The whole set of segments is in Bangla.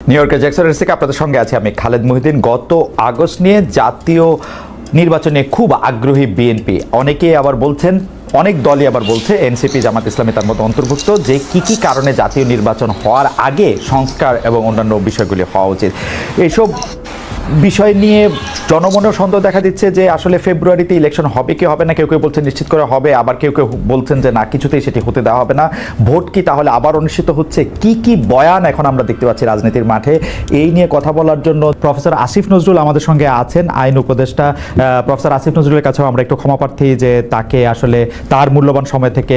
নিউ ইয়র্কের জ্যাকসন থেকে আপনাদের সঙ্গে আছি আমি খালেদ মহিউদ্দিন। গত আগস্ট নিয়ে জাতীয় নির্বাচনে খুব আগ্রহী বিএনপি, অনেকে আবার বলছেন, অনেক দলই আবার বলছে, এনসিপি, জামাত ইসলামী তার মতো অন্তর্ভুক্ত, যে কি কারণে জাতীয় নির্বাচন হওয়ার আগে সংস্কার এবং অন্যান্য বিষয়গুলি হওয়া উচিত। এইসব বিষয় নিয়ে জনমনেও সন্দেহ দেখা দিচ্ছে যে আসলে ফেব্রুয়ারিতে ইলেকশন হবে কি হবে না, কেউ কেউ বলছেন নিশ্চিত করে হবে, আবার কেউ কেউ বলছেন যে না, কিছুতেই সেটি হতে দেওয়া হবে না। ভোট কি তাহলে আবার অনুষ্ঠিত হচ্ছে? কি বয়ান এখন আমরা দেখতে পাচ্ছি রাজনীতির মাঠে, এই নিয়ে কথা বলার জন্য প্রফেসর আসিফ নজরুল আমাদের সঙ্গে আছেন, আইন উপদেষ্টা। প্রফেসর আসিফ নজরুলের কাছেও আমরা একটু ক্ষমা প্রার্থী যে তাকে আসলে তার মূল্যবান সময় থেকে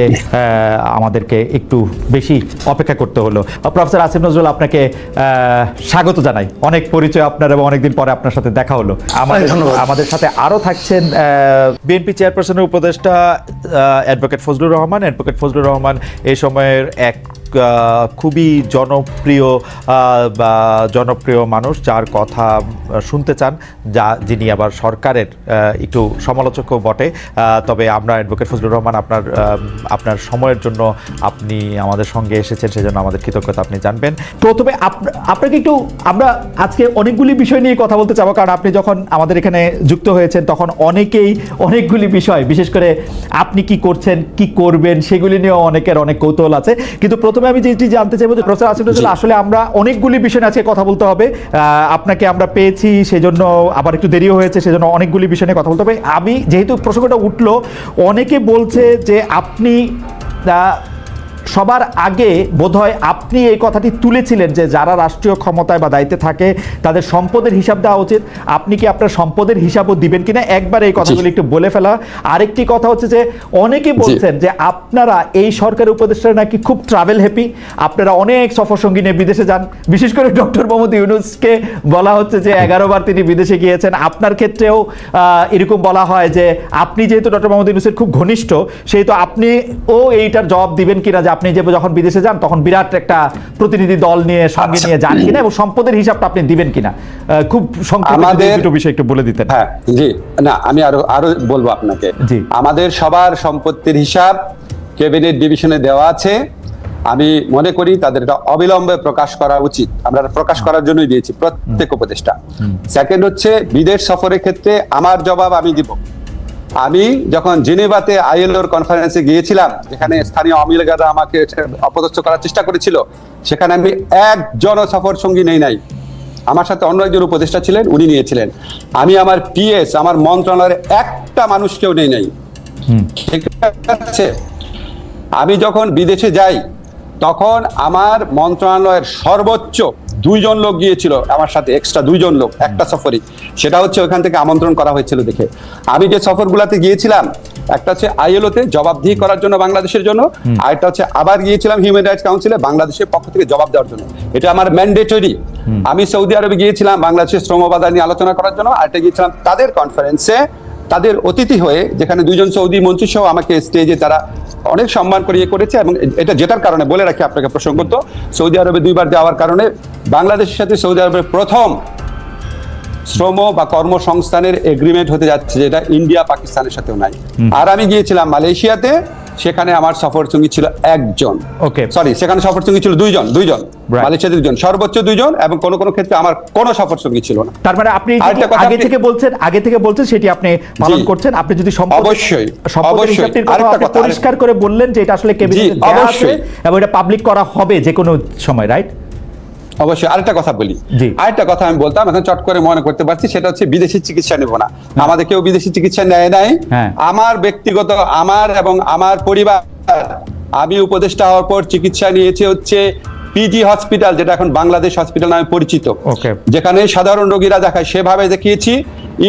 আমাদেরকে একটু বেশি অপেক্ষা করতে হলো। প্রফেসর আসিফ নজরুল, আপনাকে স্বাগত জানাই। অনেক পরিচয় আপনার এবং অনেকদিন পরে আপনার সাথে দেখা হলো। আমাদের সাথে আরো থাকছেন বিএনপি চেয়ারপারসনের উপদেষ্টা অ্যাডভোকেট ফজলুর রহমান। অ্যাডভোকেট ফজলুর রহমান এই সময়ের এক খুবই জনপ্রিয় মানুষ, যার কথা শুনতে চান, যিনি আবার সরকারের একটু সমালোচকও বটে। তবে আমরা অ্যাডভোকেট ফজলুর রহমান, আপনার সময়ের জন্য আপনি আমাদের সঙ্গে এসেছেন, সেজন্য আমাদের কৃতজ্ঞতা আপনি জানবেন। প্রথমে আপনাকে একটু, আমরা আজকে অনেকগুলি বিষয় নিয়ে কথা বলতে চাবো, কারণ আপনি যখন আমাদের এখানে যুক্ত হয়েছেন তখন অনেকগুলি বিষয়, বিশেষ করে আপনি কি করছেন, কি করবেন, সেগুলি নিয়েও অনেকের অনেক কৌতূহল আছে। কিন্তু প্রথমে আমি যেটি জানতে চাইবো যে প্রফেসর আসিফ নজরুল, আসলে আমরা অনেকগুলি বিষয় আজকে কথা বলতে হবে। আপনাকে আমরা পেয়েছি, সেজন্য আবার একটু দেরিও হয়েছে, সেজন্য অনেকগুলি বিষয় নিয়ে কথা বলতে হবে। আমি যেহেতু প্রসঙ্গটা উঠলো, অনেকে বলছে যে আপনি সবার আগে বোধহয় আপনি এই কথাটি তুলেছিলেন যে যারা রাষ্ট্রীয় ক্ষমতায় বা দায়িত্বে থাকে তাদের সম্পদের হিসাব দেওয়া উচিত। আপনি কি আপনার সম্পদের হিসাবও দিবেন কিনা, একবার এই কথাগুলি একটু বলে ফেলা। আরেকটি কথা হচ্ছে যে অনেকে বলছেন যে আপনারা এই সরকারের উপদেষ্টারা নাকি খুব ট্রাভেল হ্যাপি, আপনারা অনেক সফর সঙ্গী নিয়ে বিদেশে যান। বিশেষ করে ডক্টর মোহাম্মদ ইউনূসকে বলা হচ্ছে যে 11 বার তিনি বিদেশে গিয়েছেন। আপনার ক্ষেত্রেও এরকম বলা হয় যে আপনি যেহেতু ডক্টর মোহাম্মদ ইউনূসের খুব ঘনিষ্ঠ, সেহেতু আপনিও এইটার জবাব দিবেন কিনা যে আপনি যে যখন বিদেশে যান তখন বিরাট একটা প্রতিনিধি দল নিয়ে সঙ্গে নিয়ে যান কিনা, এবং সম্পদের হিসাবটা আপনি দিবেন কিনা, খুব সংক্ষেপে দুটো বিষয় একটু বলে দিতেন। হ্যাঁ, জি, না, আমি আরো বলবো আপনাকে। আমাদের সবার সম্পত্তির হিসাব ক্যাবিনেট ডিভিশনে দেওয়া আছে। আমি মনে করি তাদের এটা অবিলম্বে প্রকাশ করা উচিত। আমরা প্রকাশ করার জন্যই দিয়েছি প্রত্যেক উপদেষ্টা। সেকেন্ড হচ্ছে বিদেশ সফরের ক্ষেত্রে আমার জবাব আমি দিব। আমি যখন জেনেভাতে আইএলওর কনফারেন্সে গিয়েছিলাম, যেখানে স্থানীয় আওয়ামী লীগরা আমাকে অপদস্থ করার চেষ্টা করেছিল, সেখানে আমি একজনও সফর সঙ্গী নেই নাই। আমার সাথে অন্য একজন উপদেষ্টা ছিলেন, উনি নিয়েছিলেন। আমি আমার পিএস, আমার মন্ত্রণালয়ের একটা মানুষকেও নেই নাই। ঠিক আছে, আমি যখন বিদেশে যাই তখন আমার মন্ত্রণালয়ের সর্বোচ্চ 2 জন লোক গিয়েছিল আমার সাথে, এক্সট্রা 2 জন লোক একটা সফরে। সেটা হচ্ছে ওখান থেকে আমন্ত্রণ করা হয়েছিল দেখে। আমি যে সফরগুলোতে গিয়েছিলাম, একটা হচ্ছে আইএলওতে জবাবদিহি করার জন্য বাংলাদেশের জন্য, আর একটা হচ্ছে আবার গিয়েছিলাম হিউম্যান রাইটস কাউন্সিলে বাংলাদেশের পক্ষ থেকে জবাব দেওয়ার জন্য। এটা আমার ম্যান্ডেটরি। আমি সৌদি আরবে গিয়েছিলাম বাংলাদেশের শ্রম বাজার নিয়ে আলোচনা করার জন্য, আর একটা গিয়েছিলাম তাদের কনফারেন্সে, তাদের অতিথি হয়ে, যেখানে 2 জন সৌদি মন্ত্রী সহ আমাকে স্টেজে তারা অনেক সম্মান করে করেছে। এবং এটা যেটার কারণে বলে রাখি আপনাকে প্রসঙ্গত, সৌদি আরবে 2 বার যাওয়ার কারণে বাংলাদেশের সাথে সৌদি আরবের প্রথম শ্রম বা কর্মসংস্থানের এগ্রিমেন্ট হতে যাচ্ছে, যেটা ইন্ডিয়া পাকিস্তানের সাথেও নাই। আর আমি গিয়েছিলাম মালয়েশিয়াতে, সেখানে আমার সফর সঙ্গী ছিল একজন। সেখানে সফর সঙ্গী ছিল 2 জন, মালয়েশিয়াতে 2 জন, সর্বোচ্চ 2 জন, এবং কোন কোন ক্ষেত্রে আমার কোনো সফর সঙ্গী ছিল না। তার মানে আপনি আগে থেকে বলছেন সেটি আপনি পালন করছেন। আপনি যদি অবশ্যই পরিষ্কার করে বললেন যে এটা আসলে ক্যাবিনেটে দেওয়া আছে এবং এটা পাবলিক করা হবে যে কোনো সময়, রাইট? অবশ্যই। আরেকটা কথা বলি, আরেকটা কথা আমি বলতাম, এখন চট করে মনে করতে পারছি, সেটা হচ্ছে বিদেশি চিকিৎসা নেব না। আমাদের কেউ বিদেশি চিকিৎসা নেয় নাই। আমার ব্যক্তিগত, আমার এবং আমার পরিবার, আমি উপদেষ্টা হওয়ার পর চিকিৎসা নিয়েছি হচ্ছে পিজি হসপিটাল, যেটা এখন বাংলাদেশ হসপিটাল নামে পরিচিত, যেখানে সাধারণ রোগীরা দেখায়, সেভাবে দেখিয়েছি।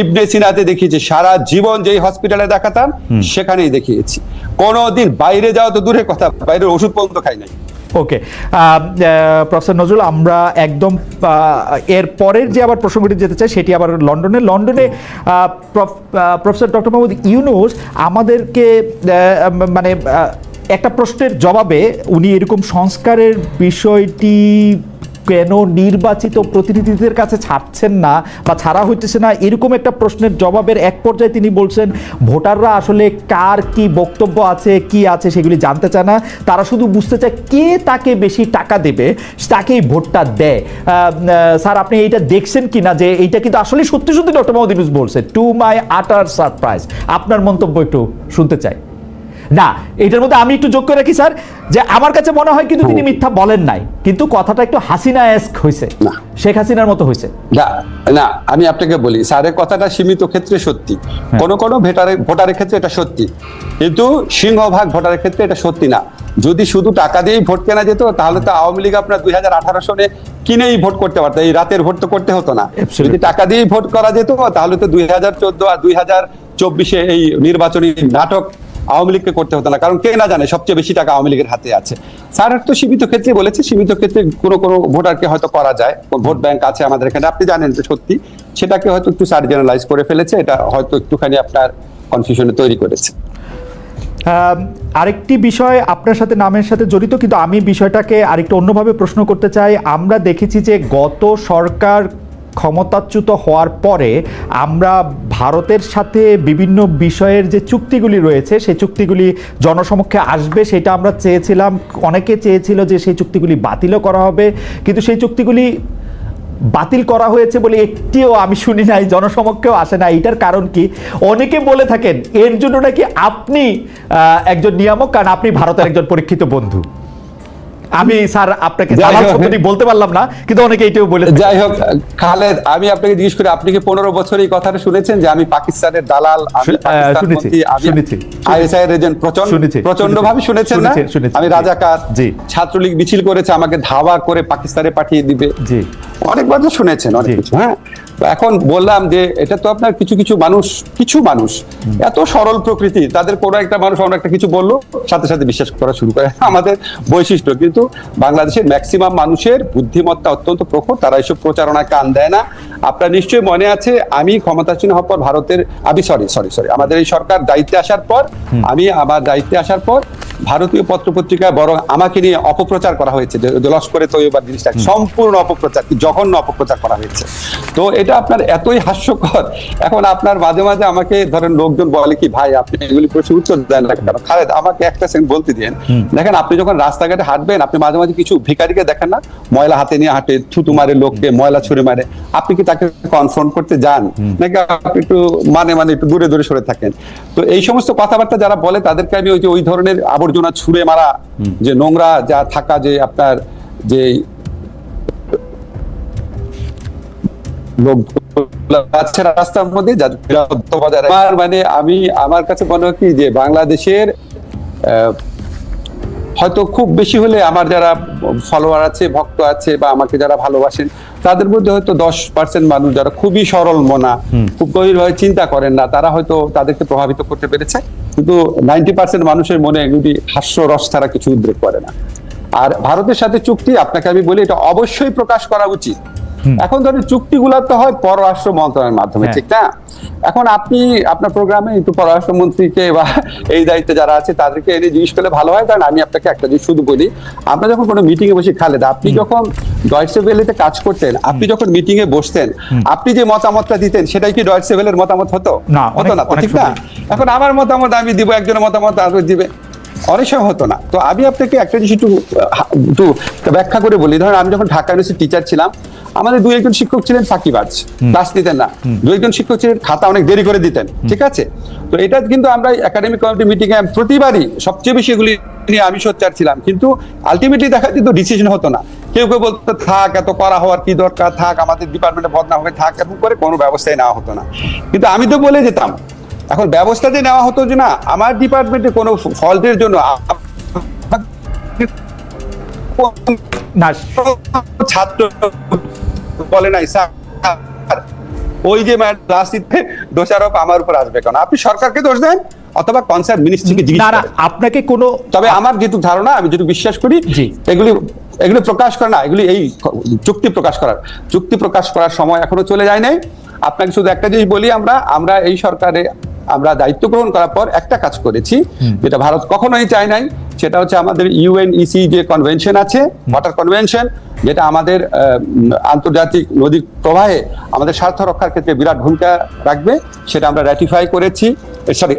ইবনে সিনাতে দেখিয়েছি, সারা জীবন যেই হসপিটালে দেখাতাম সেখানেই দেখিয়েছি। কোনোদিন বাইরে যাওয়া তো দূরের কথা, বাইরের ওষুধ পর্যন্ত খাই নাই। ওকে, প্রফেসর নজরুল, আমরা একদম এর পরের যে আবার প্রসঙ্গটি যেতে চাই সেটি আবার লন্ডনে প্রফেসর ডক্টর মোহাম্মদ ইউনূস আমাদেরকে মানে একটা প্রশ্নের জবাবে উনি এরকম সংস্কারের বিষয়টি কেন নির্বাচিত প্রতিনিধিদের কাছে ছাড়ছেন না বা ছাড়া হইতেছে না, এরকম একটা প্রশ্নের জবাবের এক পর্যায়ে তিনি বলছেন ভোটাররা আসলে কার কি বক্তব্য আছে কি আছে সেগুলি জানতে চায় না, তারা শুধু বুঝতে চায় কে তাকে বেশি টাকা দেবে তাকেই ভোটটা দেয়। স্যার আপনি এইটা দেখছেন কি না যে এইটা কিন্তু আসলে সত্যি সত্যি ডক্টর মোহাম্মদ ইউনূস বলছে, টু মাই আটার সারপ্রাইজ। আপনার মন্তব্য একটু শুনতে চাই। না, এটার মধ্যে আমি একটু যোগ করে রাখি স্যার, যে আমার কাছে মনে হয় কিন্তু তিনি মিথ্যা বলেন নাই, কিন্তু কথাটা একটু হাসিনা-এস্ক হয়েছে, শেখ হাসিনার মতো হয়েছে। না না, আমি আপনাকে বলি স্যারের কথাটা সীমিত ক্ষেত্রে সত্যি, কোন কোন ভোটারের ক্ষেত্রে এটা সত্যি, কিন্তু সিংহভাগ ভোটারের ক্ষেত্রে এটা সত্যি না। যদি শুধু টাকা দিয়েই ভোট কেনা যেত তাহলে তো আওয়ামী লীগ আপনার 2018 সনে কিনেই ভোট করতে পারতো, এই রাতের ভোট তো করতে হতো না। যদি টাকা দিয়েই ভোট করা যেত তাহলে তো 2014 আর 2024 এই নির্বাচনী নাটক আওয়ামী লীগকে করতে হতো না, কারণ কে না জানে সবচেয়ে বেশি টাকা আওয়ামী লীগের হাতে আছে। স্যার তো সীমিত ক্ষেত্রে বলেছে, সীমিত ক্ষেত্রে কোনো কোনো ভোটারকে হয়তো করা যায়, ভোট ব্যাংক আছে আমাদের এখানে, আপনি জানেন তো সত্যি, সেটাকে হয়তো একটু স্যার জেনারেলাইজ করে ফেলেছে, এটা হয়তো একটুখানি আপনার কনফিউশনে তৈরি করেছে। আরেকটি বিষয় আপনার সাথে নামের সাথে জড়িত, কিন্তু আমি বিষয়টাকে আরেকটু অন্যভাবে প্রশ্ন করতে চাই। আমরা দেখেছি যে গত সরকার ক্ষমতাচ্যুত হওয়ার পরে আমরা ভারতের সাথে বিভিন্ন বিষয়ের যে চুক্তিগুলি রয়েছে সেই চুক্তিগুলি জনসমক্ষে আসবে সেটা আমরা চেয়েছিলাম, অনেকে চেয়েছিল যে সেই চুক্তিগুলি বাতিলও করা হবে, কিন্তু সেই চুক্তিগুলি বাতিল করা হয়েছে বলে একটিও আমি শুনি নাই, জনসমক্ষেও আসে না। এটার কারণ কি? অনেকে বলে থাকেন এর জন্য নাকি আপনি একজন নিয়ামক, কারণ আপনি ভারতের একজন পরীক্ষিত বন্ধু। আমি স্যার আপনাকে বলতে পারলাম না, কিন্তু অনেকে এটাও বলে। যাই হোক খালেদ, আমি আপনাকে জিজ্ঞেস করি, আপনি কি 15 বছর এই কথাটা শুনেছেন যে আমি পাকিস্তানের দালাল, আইএসআই এর এজেন্ট? প্রচন্ড ভাবে শুনেছেন না? আমি রাজাকার, ছাত্রলীগ মিছিল করেছে আমাকে ধাওয়া করে পাকিস্তানে পাঠিয়ে দিবে, অনেকবার তো শুনেছেন অনেক কিছু। হ্যাঁ, এখন বললাম যে এটা তো আপনার কিছু মানুষ এত সরল প্রকৃতি, তাদের কোনো একটা মানুষ অন্য একটা কিছু বললো সাথে সাথে বিশ্বাস করা শুরু করে, আমাদের বৈশিষ্ট্য। কিন্তু বাংলাদেশের ম্যাক্সিমাম মানুষের বুদ্ধিমত্তা অত্যন্ত প্রখর, তারা এইসব প্রচারণায় কান দেয় না। আপনার নিশ্চয়ই মনে আছে, আমি ক্ষমতাসীন হওয়ার পর আমাদের এই সরকার দায়িত্বে আসার পর, আমার দায়িত্বে আসার পর ভারতীয় পত্রপত্রিকায় বরং আমাকে নিয়ে অপপ্রচার করা হয়েছে, যে লস্করে তৈয়বার জিনিসটা সম্পূর্ণ অপপ্রচার, কি জঘন্য অপপ্রচার করা হয়েছে। তো এটা আপনার এতই হাস্যকর। এখন আপনার মাঝে মাঝে আমাকে ধরেন লোকজন বলে কি, ভাই আপনি এগুলি প্রশ্ন উত্তর দেন না কেন? খালেদ, আমাকে একটা সেকেন্ড বলতে দিন। দেখেন, আপনি যখন রাস্তাঘাটে হাঁটবেন, আপনি মাঝে মাঝে কিছু ভিখারিকে দেখেন না, ময়লা হাতে নিয়ে হাঁটে, থুতু মারে লোককে, ময়লা ছুঁড়ে মারে, আপনি কি তাকে কনফ্রন্ট করতে যান নাকি আপনি একটু একটু দূরে দূরে সরে থাকেন? তো এই সমস্ত কথাবার্তা যারা বলে তাদেরকে আমি ওই ধরনের আবর্জনা ছুঁড়ে মারা, যে নোংরা যা থাকা, যে আপনার যে লোক আছে রাস্তার মধ্যে, মানে আমার কাছে মনে হয় কি যে বাংলাদেশের হয়তো খুব বেশি হলে আমার যারা ফলোয়ার আছে, ভক্ত আছে, বা আমাকে যারা ভালোবাসেন, তাদের মধ্যে হয়তো 10% মানুষ যারা খুবই সরল মনা, খুব গভীরভাবে চিন্তা করেন না, তারা হয়তো তাদেরকে প্রভাবিত করতে পেরেছে। কিন্তু 90% মানুষের মনে এগুলি হাস্যরস ছাড়া কিছু উদ্রেক করে না। আর ভারতের সাথে চুক্তি, আপনাকে আমি বলি এটা অবশ্যই প্রকাশ করা উচিত। এখন ধরেন চুক্তিগুলো তো হয় পররাষ্ট্র মন্ত্রণালয়ের মাধ্যমে, ঠিক না? এখন আপনি আপনার প্রোগ্রামে একটু পররাষ্ট্রমন্ত্রীকে বা এই দায়িত্বে যারা আছে তাদেরকে এনে জিজ্ঞেস করলে ভালো হয়। কারণ আমি আপনাকে একটা জিনিস শুধু বলি, আমরা যখন কোনো মিটিং এ বসে, খালেদ আপনি যখন ডয়েচে ভেলেতে কাজ করতেন, আপনি যখন মিটিং এ বসতেন, আপনি যে মতামতটা দিতেন সেটাই কি ডয়েচে ভেলের মতামত হতো? হতো না, ঠিক না? এখন আমার মতামত আমি দিব, একজনের মতামত আরেকজন দিবে, অনেক সময় হতো না। তো আমি আপনাকে একটা জিনিস একটু ব্যাখ্যা করে বলি। ধরেন আমি যখন ঢাকা ইউনিভার্সিটির টিচার ছিলাম, আমাদের 2-1 শিক্ষক ছিলেন ফাঁকিবাজ, ক্লাস নিতেন না। 2-1 শিক্ষক ছিলেন খাতা অনেক দেরি করে দিতেন, ঠিক আছে? তো এটা কিন্তু আমরা একাডেমিক কমিটি মিটিং এ প্রতিবারই সবচেয়ে বেশি এগুলি নিয়ে আমি সোচ্চার ছিলাম, কিন্তু আলটিমেটলি দেখা যেত ডিসিশন হতো না। কেউ কেউ বলতো থাক, এত করা হওয়ার কি দরকার, থাক, আমাদের ডিপার্টমেন্টে বদনাম হবে, থাক, এরকম করে কোনো ব্যবস্থাই নেওয়া হতো না। কিন্তু আমি তো বলে যেতাম, এখন ব্যবস্থা যে নেওয়া হতো যে না, আমার ডিপার্টমেন্টে কোনো ফল্টের জন্য ছাত্র বলে নাই স্যার, ওই যে রাজনীতিতে দোষারোপ আমার উপর আসবে কেন? আপনি সরকারকে দোষ দেন অথবা কনসার্ন মিনিস্ট্রিকে জিজ্ঞেস করেন। আপনাকে কোনো, তবে আমার যেটুকু ধারণা, আমি যেটুকু বিশ্বাস করি, এগুলি প্রকাশ করে না, এগুলি এই চুক্তি প্রকাশ করার সময় এখনো চলে যায় নাই। আপনাকে শুধু একটা জিনিস বলি, আমরা এই সরকারে আমরা দায়িত্ব গ্রহণ করার পর একটা কাজ করেছি যেটা ভারত কখনোই চায় নাই, সেটা হচ্ছে আমাদের ইউএনইসি যে কনভেনশন আছে, ওয়াটার কনভেনশন, যেটা আমাদের আন্তর্জাতিক নদীর প্রবাহে আমাদের স্বার্থ রক্ষার ক্ষেত্রে বিরাট ভূমিকা রাখবে, সেটা আমরা র্যাটিফাই করেছি,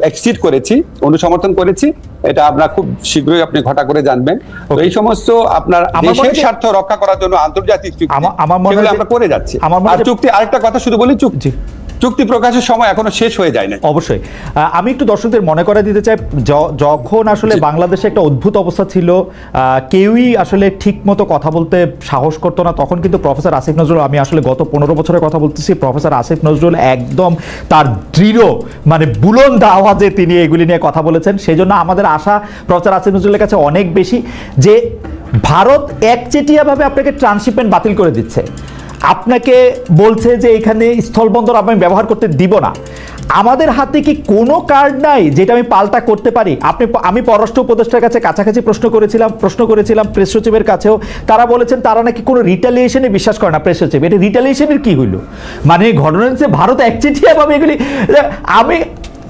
এক্সিড করেছি, অনুসমর্থন করেছি। এটা আমরা খুব শীঘ্রই আপনি ঘটা করে জানবেন। তো এই সমস্ত আপনার দেশের স্বার্থ রক্ষা করার জন্য আন্তর্জাতিক চুক্তি সেগুলো আমরা করে যাচ্ছি। আর চুক্তি, আরেকটা কথা শুধু বলি, চুক্তি প্রকাশের সময় এখনো শেষ হয়ে যায় না। অবশ্যই আমি একটু দর্শকদের মনে করা দিতে চাই, যখন আসলে বাংলাদেশে একটা অদ্ভুত অবস্থা ছিল, কেউই আসলে ঠিক মতো কথা বলতে সাহস করতো না, তখন কিন্তু প্রফেসর আসিফ নজরুল, আমি আসলে গত 15 বছরের কথা বলতেছি, প্রফেসর আসিফ নজরুল একদম তার দৃঢ় মানে বুলন্দ আওয়াজে তিনি এগুলি নিয়ে কথা বলেছেন। সেই জন্য আমাদের আশা প্রফেসর আসিফ নজরুলের কাছে অনেক বেশি যে ভারত একচেটিয়াভাবে আপনাকে ট্রান্সশিপমেন্ট বাতিল করে দিচ্ছে, আপনাকে বলছে যে এখানে স্থলবন্দর আমি ব্যবহার করতে দিব না। আমাদের হাতে কি কোনো কার্ড নাই যেটা আমি পাল্টা করতে পারি? আমি পররাষ্ট্র উপদেষ্টার কাছে কাছাকাছি প্রশ্ন করেছিলাম প্রেস সচিবের কাছেও, তারা বলেছেন তারা নাকি কোনো রিটালিয়েশনে বিশ্বাস করে না। প্রেস সচিব, এটা রিটালিয়েশনের কি হইল? মানে ঘটনা হচ্ছে ভারত একচেটিয়াভাবে এগুলি,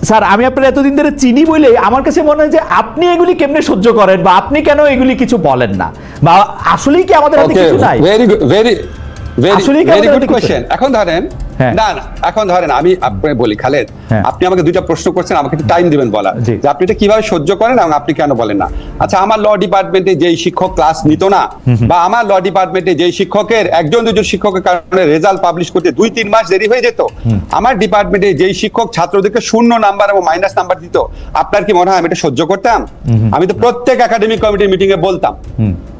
স্যার আমি আপনার এতদিন ধরে চিনি বলে আমার কাছে মনে হয় যে আপনি এগুলি কেমনে সহ্য করেন, বা আপনি কেন এগুলি কিছু বলেন না, বা আসলেই কি আমাদের হাতে কিছু নাই? Very good question. এখন ধরেন এখন ধরেন আমি আপনাকে বলি, খালেদ, আপনি আমাকে দুইটা প্রশ্ন করছেন, আমাকে একটু টাইম দিবেন বলা যে আপনি এটা কিভাবে সহ্য করেন এবং আপনি কেন বলেন না। আচ্ছা, আমার ল ডিপার্টমেন্টে যেই শিক্ষক ক্লাস নিত না, বা আমার ল ডিপার্টমেন্টে যেই শিক্ষকের একজন দুজন শিক্ষকের কারণে রেজাল্ট পাবলিশ করতে 2-3 মাস দেরি হয়ে যেত, আমার ডিপার্টমেন্টে যেই শিক্ষক ছাত্রদেরকে 0 নাম্বার এবং মাইনাস নাম্বার দিত, আপনার কি মনে হয় আমি এটা সহ্য করতাম? আমি তো প্রত্যেক একাডেমিক কমিটির মিটিং এ বলতাম।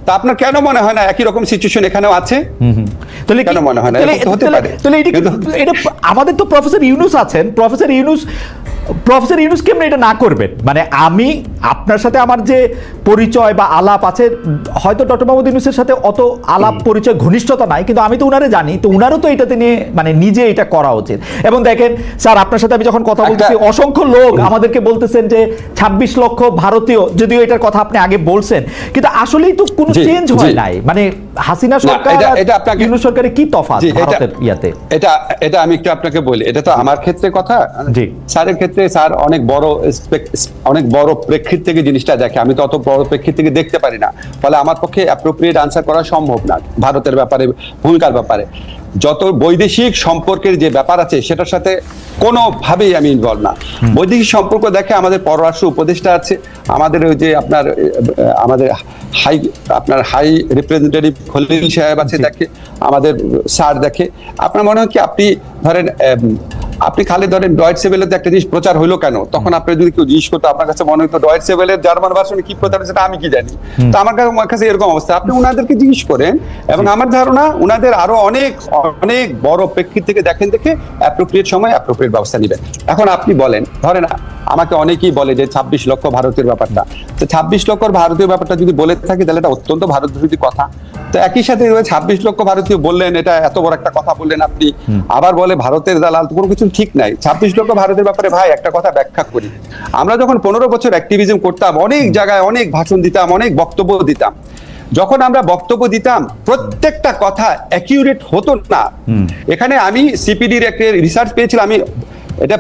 তা আপনার কেন মনে হয় না একই রকম সিচুয়েশন এখানেও আছে? কেন মনে হয় না হতে পারে? এটা আমাদের তো প্রফেসর ইউনুস আছেন, প্রফেসর ইউনুস কেমন এটা না করবেন? মানে আমি আপনার সাথে আমার যে পরিচয় বা আলাপ আছে, হয়তো ডক্টর মোহাম্মদ ইউনুসের সাথে অত আলাপ পরিচয় ঘনিষ্ঠতা নাই, কিন্তু আমি তো উনারে জানি, তো উনারও তো এটাতে নিয়ে মানে নিজে এটা করা উচিত। এবং দেখেন স্যার, আপনার সাথে আমি যখন কথা বলতেছি, অসংখ্য লোক আমাদেরকে বলতেছেন যে 26 লক্ষ ভারতীয়, যদিও এটার কথা আপনি আগে বলছেন, কিন্তু আসলেই তো কোনো চেঞ্জ হয় নাই। মানে হাসিনা সরকার আর ইউনুস সরকারের কি তফাৎ ভারতের ইয়াতে? এটা আমি একটু আপনাকে বলি, এটা তো আমার ক্ষেত্রে কথা, স্যারের ক্ষেত্রে স্যার অনেক বড় প্রেক্ষিত থেকে জিনিসটা দেখে, আমি তো অত বড় প্রেক্ষিত থেকে দেখতে পারি না, ফলে আমার পক্ষে অ্যাপ্রোপ্রিয়েট আনসার করা সম্ভব না ভারতের ব্যাপারে, ভূমিকার ব্যাপারে। যত বৈদেশিক সম্পর্কের যে ব্যাপার আছে সেটার সাথে কোনোভাবেই আমি ইনভলভ না। বৈদেশিক সম্পর্ক দেখে আমাদের পররাষ্ট্র উপদেষ্টা আছে, আমাদের ওই যে আমাদের হাই রিপ্রেজেন্টেটিভ খলিল সাহেব আছে, দেখে আমাদের স্যার দেখে। আপনার মনে হয় কি আপনি ধরেন আপনি খালি ধরেন ডয়েটসে ওয়েলেতে একটা জিনিস প্রচার হইলো কেন, তখন আপনি যদি কেউ জিজ্ঞেস করতো আপনার কাছে মনে হতো ডয়েটসে ওয়েলের জার্মান ভার্সনে কি প্রচার হচ্ছে আমি কি জানি। তো আমার কাছে এরকম অবস্থা, আপনি উনাদেরকে জিজ্ঞেস করেন, এবং আমার ধারণা উনাদের আরো অনেক অনেক বড় প্রেক্ষিত থেকে দেখে অ্যাপ্রোপ্রিয়েট সময় অ্যাপ্রোপ্রিয়েট ব্যবস্থা নেবেন। এখন আপনি বলেন, ধরেন আমাকে অনেকেই বলে যে 26 লক্ষ ভারতীয় ব্যাপারটা, তো 26 লক্ষ ভারতীয় ব্যাপারটা যদি বলে থাকি তাহলে এটা অত্যন্ত ভারত বিরোধী কথা। তো একই সাথে 26 লক্ষ ভারতীয় বললেন, এটা এত বড় একটা কথা বললেন আপনি, আবার বলে ভারতের দালাল, কোনো কিছু ঠিক নাই। 26 লক্ষ ভারতের ব্যাপারে ভাই একটা কথা ব্যাখ্যা করি, আমরা যখন 15 বছর অ্যাক্টিভিজম করতাম, অনেক জায়গায় অনেক ভাষণ দিতাম, অনেক বক্তব্য দিতাম, যখন আমরা বক্তব্য দিতাম প্রত্যেকটা কথা অ্যাকিউরেট হতো না। এখানে আমি সিপিডির একটা রিসার্চ পেয়েছিলাম, আমি এটা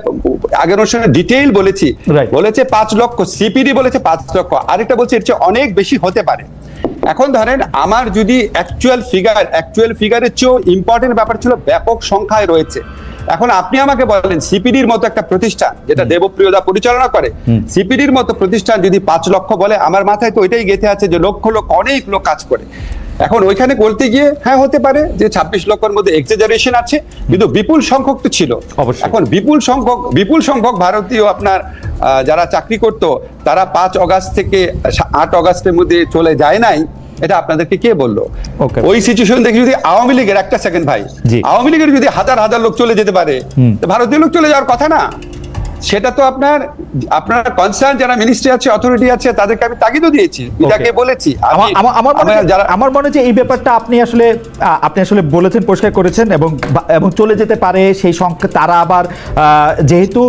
আগের অনুষ্ঠানে ডিটেইল বলেছি, বলেছে 5 লক্ষ, সিপিডি বলেছে 5 লক্ষ, আরেকটা বলছে এর চেয়ে অনেক বেশি হতে পারে। এখন ধরেন আমার যদি অ্যাকচুয়াল ফিগারের চেয়েও ইম্পর্টেন্ট ব্যাপার ছিল ব্যাপক সংখ্যায় রয়েছে। এখন আপনি আমাকে বলেন, সিপিডির মতো একটা প্রতিষ্ঠান যেটা দেবপ্রিয়দা পরিচালনা করে, সিপিডির মতো প্রতিষ্ঠান যদি 5 লক্ষ বলে, আমার মাথায় তো এটাই গেঁথে আছে যে লক্ষ লক্ষ অনেক লোক কাজ করে। এখন ওইখানে বলতে গিয়ে হ্যাঁ হতে পারে যে 26 লক্ষের মধ্যে এক্সাজারেশন আছে, কিন্তু বিপুল সংখ্যক তো ছিল। এখন বিপুল সংখ্যক ভারতীয় আপনার যারা চাকরি করতো, তারা 5 অগাস্ট থেকে 8 অগাস্টের মধ্যে চলে যায় নাই, এটা আপনাদেরকে কে বললো? ওই সিচুয়েশন দেখে যদি আওয়ামী লীগের, একটা সেকেন্ড ভাই, আওয়ামী লীগের যদি হাজার হাজার লোক চলে যেতে পারে, ভারতীয় লোক চলে যাওয়ার কথা না। সেটা তো আপনার কনসার্ন যারা মিনিস্ট্রি আছে, অথরিটি আছে, তাদেরকে আমি তাগিদও দিয়েছি, এটাকে বলেছি। আমার মনে হয় যে এই ব্যাপারটা আপনি আসলে বলেছেন, পরিষ্কার করেছেন, এবং চলে যেতে পারে সেই সংখ্যা। তারা আবার যেহেতু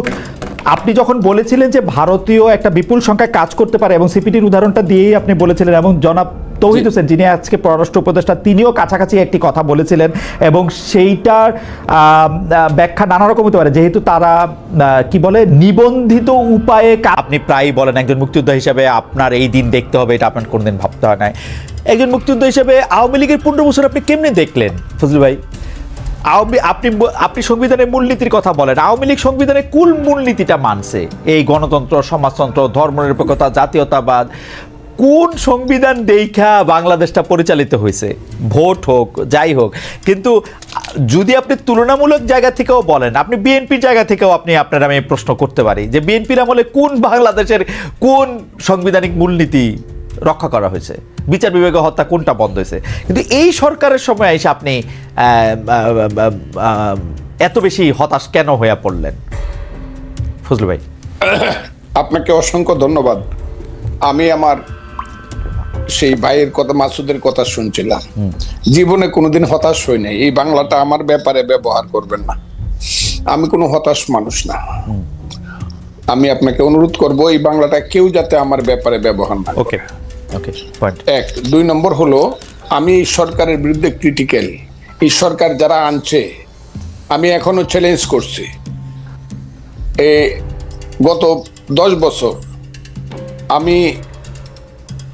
আপনি যখন বলেছিলেন যে ভারতীয় একটা বিপুল সংখ্যায় কাজ করতে পারে, এবং সিপিটির উদাহরণটা দিয়েই আপনি বলেছিলেন, এবং জনাব তৌহিদ হোসেন যিনি আজকে পররাষ্ট্র উপদেষ্টা, তিনিও কাছাকাছি একটি কথা বলেছিলেন এবং সেইটার ব্যাখ্যা নানা রকম হতে পারে, যেহেতু তারা কি বলে নিবন্ধিত উপায়ে, আপনি প্রায়ই বলেন একজন মুক্তিযোদ্ধা হিসেবে আপনার এই দিন দেখতে হবে, এটা আপনার কোনোদিন ভাবতে হয় না। একজন মুক্তিযোদ্ধা হিসেবে আওয়ামী লীগের 15 বছর আপনি কেমনে দেখলেন ফজলুল ভাই? আপনি সংবিধানের মূলনীতির কথা বলেন, আওয়ামী লীগ সংবিধানের কুল মূলনীতিটা মানছে, এই গণতন্ত্র, সমাজতন্ত্র, ধর্মনিরপেক্ষতা, জাতীয়তাবাদ। কোন সংবিধান দেখা বাংলাদেশটা পরিচালিত হয়েছে? ভোট হোক, যাই হোক। কিন্তু যদি আপনি তুলনামূলক জায়গা থেকেও বলেন, আপনি বিএনপির জায়গা থেকেও আপনার আমি প্রশ্ন করতে পারি যে বিএনপির আমলে কোন বাংলাদেশের কোন সাংবিধানিক মূলনীতি রক্ষা করা হয়েছে, বিচার বিভাগে হত্যা কোনটা বন্ধ হয়েছে? কিন্তু এই সরকারের সময় এসে আপনি এত বেশি হতাশ কেন হয়ে পড়লেন ফজলু ভাই? আপনাকে অসংখ্য ধন্যবাদ। আমি আমার সেই ভাইয়ের কথা, মাসুদের কথা শুনছিলাম। জীবনে কোনোদিন হতাশ হই নাই। এই বাংলাটা আমার ব্যাপারে ব্যবহার করবেন না, আমি কোনো হতাশ মানুষ না। আমি আপনাকে অনুরোধ করব এই বাংলাটা কেউ যাতে আমার ব্যাপারে ব্যবহার না করে। এক, 2 নম্বর হলো আমি এই সরকারের বিরুদ্ধে ক্রিটিক্যাল। এই সরকার যারা আনছে আমি এখনো চ্যালেঞ্জ করছি। গত 10 বছর, আমি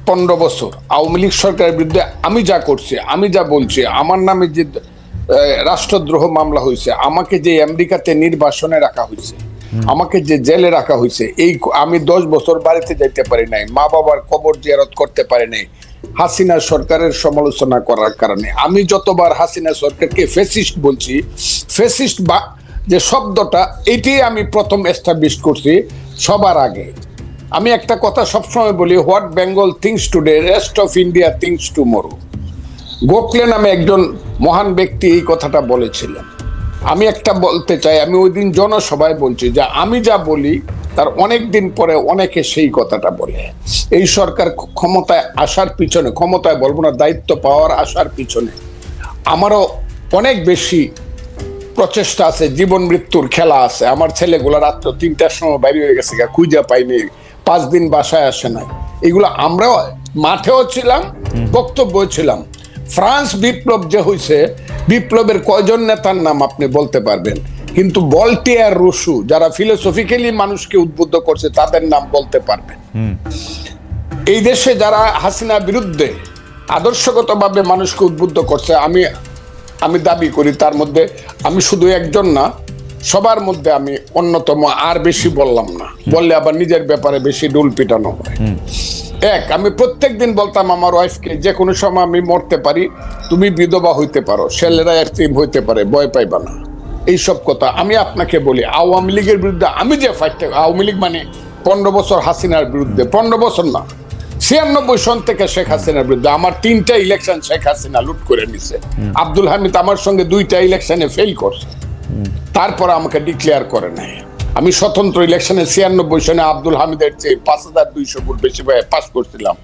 15 বছর আওয়ামী লীগ সরকারের বিরুদ্ধে আমি যা করছি, আমি যা বলছি, আমার নামে যে রাষ্ট্রদ্রোহ মামলা হয়েছে, আমাকে যে আমেরিকাতে নির্বাসনে রাখা হয়েছে, আমাকে যে জেলে রাখা হয়েছে, এই আমি 10 বছর বাড়িতে যাইতে পারি নাই, মা বাবার কবর জিয়ারত করতে পারি নাই হাসিনা সরকারের সমালোচনা করার কারণে। আমি যতবার হাসিনা সরকারকে ফ্যাসিস্ট বলছি, ফ্যাসিস্ট বা যে শব্দটা, এটি আমি প্রথম এস্টাবলিশ করছি সবার আগে। আমি একটা কথা সবসময় বলি, what Bengal things today, rest of India things tomorrow. Gokhale নামে একজন মহান ব্যক্তি এই কথাটা বলেছিলেন। আমি একটা বলতে চাই, আমি ওই দিন জনসভায় বলছি যে আমি যা বলি তার অনেক দিন পরে অনেকে সেই কথাটা বলে। এই সরকার ক্ষমতায় আসার পিছনে, ক্ষমতায় বলবো না, দায়িত্ব পাওয়ার আসার পিছনে আমারও অনেক বেশি প্রচেষ্টা আছে, জীবন মৃত্যুর খেলা আছে। আমার ছেলেগুলো রাত্র 3টার সময় বাইরে হয়ে গেছে, খুঁজে পাইনি, 5 দিন বাসায় আসে নাই। এগুলো আমরাও মাঠেও ছিলাম, বক্তব্য ছিলাম। ফ্রান্স বিপ্লব যে হয়েছে, বিপ্লবের কয়জন নেতার নাম আপনি বলতে পারবেন? কিন্তু ভলটেয়ার, রুশো, যারা ফিলোসফিক্যালি মানুষকে উদ্বুদ্ধ করছে, তাদের নাম বলতে পারবেন। এই দেশে যারা হাসিনা বিরুদ্ধে আদর্শগতভাবে মানুষকে উদ্বুদ্ধ করছে, আমি দাবি করি তার মধ্যে আমি শুধু একজন না, সবার মধ্যে আমি অন্যতম। আর বেশি বললাম না, বললে আবার নিজের ব্যাপারে বেশি ডুল পিটানো হয়। এক, আমি প্রত্যেকদিন বলতাম আমার ওয়াইফকে, যে কোনো সময় আমি মরতে পারি, তুমি বিধবা হইতে পারো, ছেলেরা এতিম হইতে পারে, ভয় পাইবা না। এইসব কথা আমি আপনাকে বলি। আওয়ামী লীগের বিরুদ্ধে আমি যে ফাইটটা, আওয়ামী লীগ মানে 15 বছর হাসিনার বিরুদ্ধে, 15 বছর না, 96 সন থেকে শেখ হাসিনার বিরুদ্ধে। আমার 3টা ইলেকশন শেখ হাসিনা লুট করে নিছে। আব্দুল হামিদ আমার সঙ্গে 2টা ইলেকশনে ফেল করছে, তারপর আমাকে ডিক্লেয়ার করে নাই। আমি স্বতন্ত্র ইলেকশনে 96 সনে আব্দুল হামিদের চেয়ে 5200 ভোট বেশি পাস করছিলাম।